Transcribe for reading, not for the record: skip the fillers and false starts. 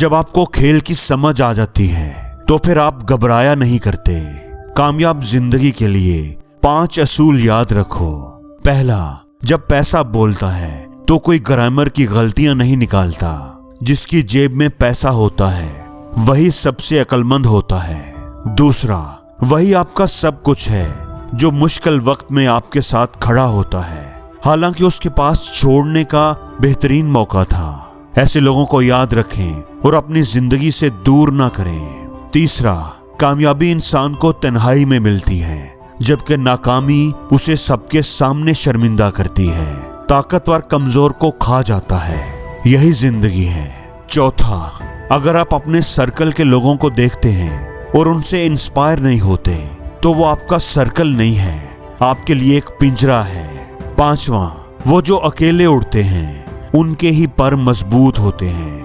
जब आपको खेल की समझ आ जाती है तो फिर आप घबराया नहीं करते। कामयाब जिंदगी के लिए 5 असूल याद रखो। पहला, जब पैसा बोलता है तो कोई ग्रामर की गलतियां नहीं निकालता। जिसकी जेब में पैसा होता है वही सबसे अक्लमंद होता है। दूसरा, वही आपका सब कुछ है जो मुश्किल वक्त में आपके साथ खड़ा होता है, हालांकि उसके पास छोड़ने का बेहतरीन मौका था। ऐसे लोगों को याद रखें और अपनी जिंदगी से दूर ना करें। तीसरा, कामयाबी इंसान को तन्हाई में मिलती है, जबकि नाकामी उसे सबके सामने शर्मिंदा करती है। ताकतवर कमजोर को खा जाता है, यही जिंदगी है। चौथा, अगर आप अपने सर्कल के लोगों को देखते हैं और उनसे इंस्पायर नहीं होते तो वो आपका सर्कल नहीं है, आपके लिए एक पिंजरा है। पांचवा, वो जो अकेले उड़ते हैं उनके ही पर मजबूत होते हैं।